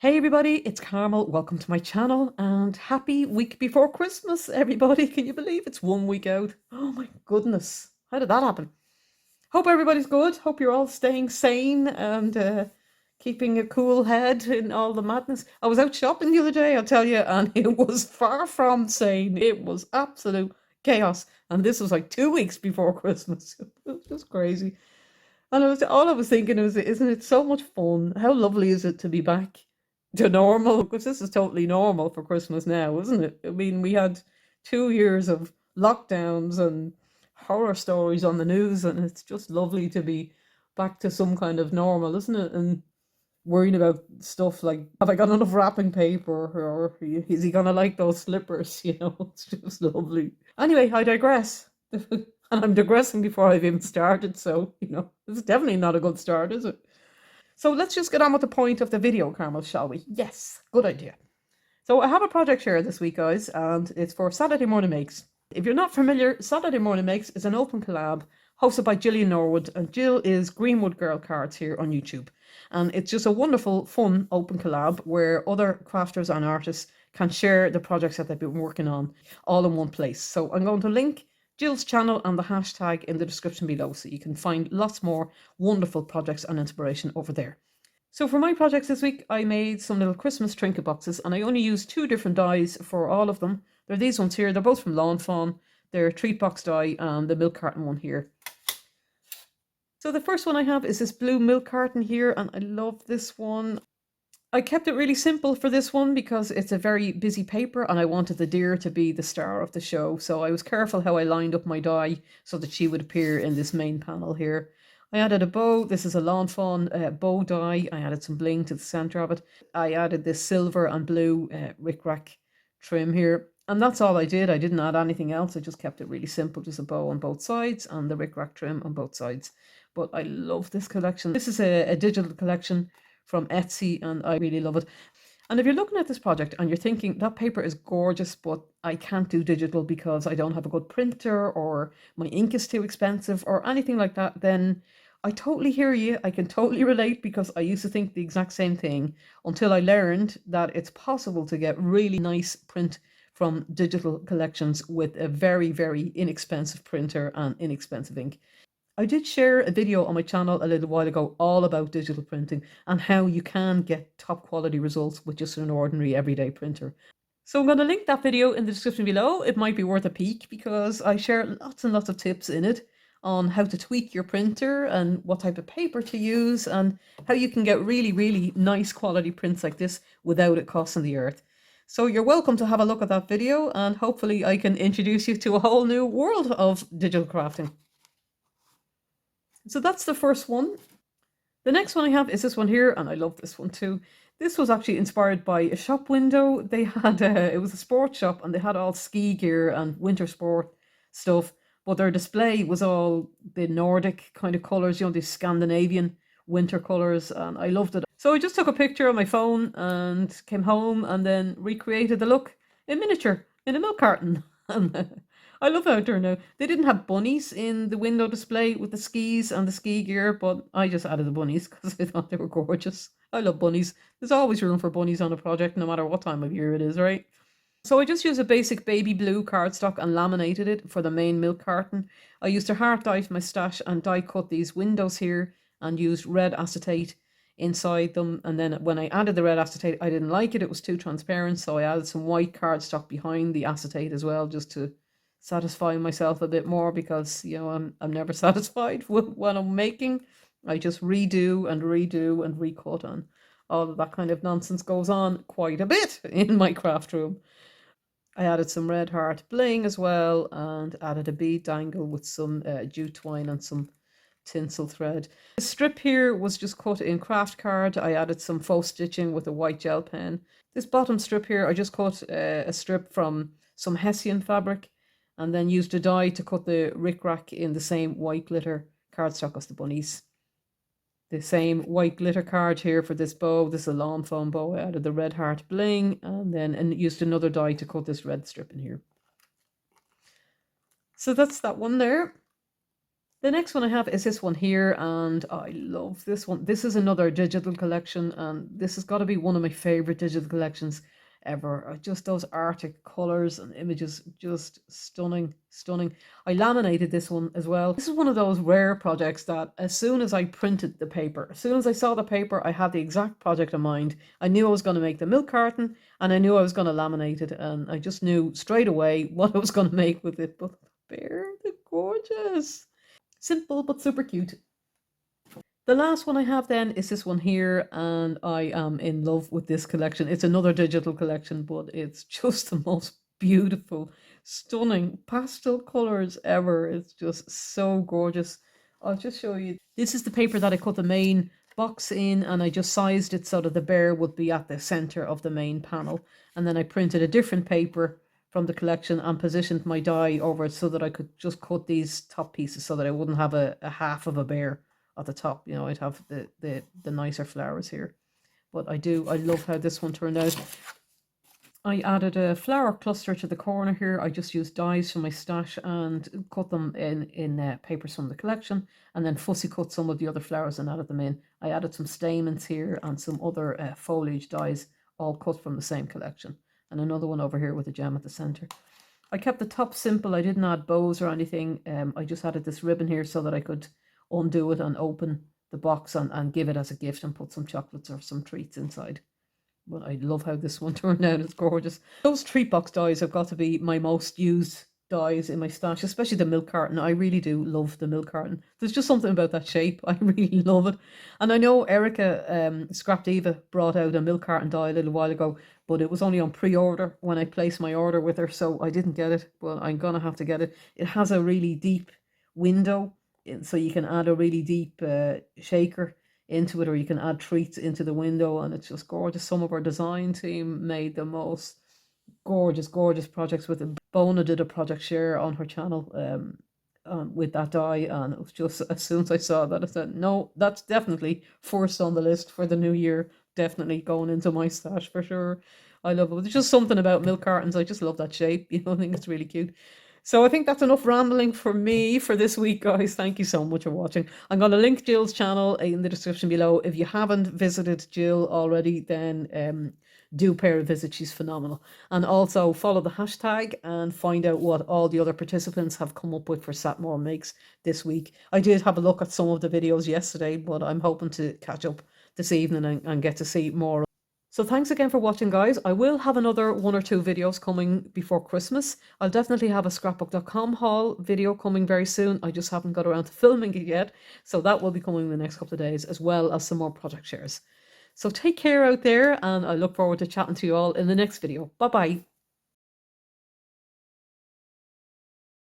Hey everybody, it's Carmel. Welcome to my channel and happy week before Christmas, everybody. Can you believe it's 1 week out? Oh my goodness. How did that happen? Hope everybody's good. Hope you're all staying sane and keeping a cool head in all the madness. I was out shopping the other day, I'll tell you, and it was far from sane. It was absolute chaos. And this was like 2 weeks before Christmas. It was just crazy. And all I was thinking was, isn't it so much fun? How lovely is it to be back to normal? Because this is totally normal for Christmas now, isn't it? I mean, we had 2 years of lockdowns and horror stories on the news, and it's just lovely to be back to some kind of normal, isn't it? And worrying about stuff like, have I got enough wrapping paper, or is he gonna like those slippers? It's just lovely. Anyway, I digress. And I'm digressing before I've even started, so, it's definitely not a good start, is it? So let's just get on with the point of the video, Carmel, shall we? Yes, good idea. So I have a project here this week, guys, and it's for Saturday Morning Makes. If you're not familiar, Saturday Morning Makes is an open collab hosted by Gillian Norwood, and Jill is Greenwood Girl Cards here on YouTube. And it's just a wonderful, fun, open collab where other crafters and artists can share the projects that they've been working on all in one place. So I'm going to link Jill's channel and the hashtag in the description below so you can find lots more wonderful projects and inspiration over there. So for my projects this week, I made some little Christmas trinket boxes, and I only used 2 different dies for all of them. They're these ones here. They're both from Lawn Fawn. They're treat box die and the milk carton one here. So the first one I have is this blue milk carton here, and I love this one. I kept it really simple for this one because it's a very busy paper and I wanted the deer to be the star of the show. So I was careful how I lined up my die so that she would appear in this main panel here. I added a bow. This is a Lawn Fawn bow die. I added some bling to the center of it. I added this silver and blue rickrack trim here. And that's all I did. I didn't add anything else. I just kept it really simple. Just a bow on both sides and the rickrack trim on both sides. But I love this collection. This is a digital collection from Etsy, and I really love it. And if you're looking at this project and you're thinking that paper is gorgeous, but I can't do digital because I don't have a good printer or my ink is too expensive or anything like that, then I totally hear you. I can totally relate because I used to think the exact same thing until I learned that it's possible to get really nice print from digital collections with a very, very inexpensive printer and inexpensive ink. I did share a video on my channel a little while ago all about digital printing and how you can get top quality results with just an ordinary everyday printer. So I'm going to link that video in the description below. It might be worth a peek because I share lots and lots of tips in it on how to tweak your printer and what type of paper to use and how you can get really, really nice quality prints like this without it costing the earth. So you're welcome to have a look at that video, and hopefully I can introduce you to a whole new world of digital crafting. So that's the first one. The next one I have is this one here, and I love this one too. This was actually inspired by a shop window. They had it was a sports shop, and they had all ski gear and winter sport stuff, but their display was all the Nordic kind of colors, the Scandinavian winter colors, and I loved it. So I just took a picture on my phone and came home and then recreated the look in miniature in a milk carton. And I love how it turned out. They didn't have bunnies in the window display with the skis and the ski gear, but I just added the bunnies because I thought they were gorgeous. I love bunnies. There's always room for bunnies on a project, no matter what time of year it is, right? So I just used a basic baby blue cardstock and laminated it for the main milk carton. I used a heart die for my stash and die cut these windows here and used red acetate inside them. And then when I added the red acetate, I didn't like it. It was too transparent, so I added some white cardstock behind the acetate as well, just to satisfy myself a bit more because I'm never satisfied with what I'm making. I just redo and recut, and all of that kind of nonsense goes on quite a bit in my craft room. I added some red heart bling as well and added a bead dangle with some jute twine and some tinsel thread. The strip here was just cut in craft card. I added some faux stitching with a white gel pen. This bottom strip here, I just cut a strip from some Hessian fabric and then used a die to cut the rickrack in the same white glitter cardstock as the bunnies. The same white glitter card here for this bow. This is a Lawn Fawn bow. I added the red heart bling and used another die to cut this red strip in here. So that's that one there. The next one I have is this one here, and I love this one. This is another digital collection, and this has got to be one of my favorite digital collections ever. Just those Arctic colors and images, just stunning, stunning. I laminated this one as well. This is one of those rare projects that as soon as I printed the paper, as soon as I saw the paper, I had the exact project in mind. I knew I was going to make the milk carton, and I knew I was going to laminate it, and I just knew straight away what I was going to make with it. But the bear, they're gorgeous. Simple but super cute. The last one I have then is this one here, and I am in love with this collection. It's another digital collection, but it's just the most beautiful, stunning pastel colors ever. It's just so gorgeous. I'll just show you. This is the paper that I cut the main box in, and I just sized it so that the bear would be at the center of the main panel. And then I printed a different paper from the collection and positioned my die over it so that I could just cut these top pieces so that I wouldn't have a half of a bear at the top. You know, I'd have the nicer flowers here. But I love how this one turned out. I added a flower cluster to the corner here. I just used dies from my stash and cut them in papers from the collection, and then fussy cut some of the other flowers and added them in. I added some stamens here and some other foliage dies, all cut from the same collection. And another one over here with a gem at the center. I kept the top simple. I didn't add bows or anything. I just added this ribbon here so that I could undo it and open the box and give it as a gift and put some chocolates or some treats inside. But I love how this one turned out. It's gorgeous. Those treat box dies have got to be my most used dies in my stash, especially the milk carton. I really do love the milk carton. There's just something about that shape. I really love it. And I know Erica, Scrap Diva, brought out a milk carton die a little while ago, but it was only on pre-order when I placed my order with her, so I didn't get it, but I'm gonna have to get it. It has a really deep window, so you can add a really deep shaker into it, or you can add treats into the window, and it's just gorgeous. Some of our design team made the most gorgeous projects with it. Bona did a project share on her channel with that die, and it was just, as soon as I saw that, I said, no, that's definitely first on the list for the new year. Definitely going into my stash for sure. I love it. There's just something about milk cartons. I just love that shape. You know, I think it's really cute. So I think that's enough rambling for me for this week, guys. Thank you so much for watching. I'm going to link Jill's channel in the description below. If you haven't visited Jill already, then do pay her a visit. She's phenomenal. And also follow the hashtag and find out what all the other participants have come up with for Satmore Makes this week. I did have a look at some of the videos yesterday, but I'm hoping to catch up this evening and get to see more. So thanks again for watching, guys. I will have another 1 or 2 videos coming before Christmas. I'll definitely have a scrapbook.com haul video coming very soon. I just haven't got around to filming it yet. So that will be coming in the next couple of days, as well as some more project shares. So take care out there, and I look forward to chatting to you all in the next video. Bye-bye.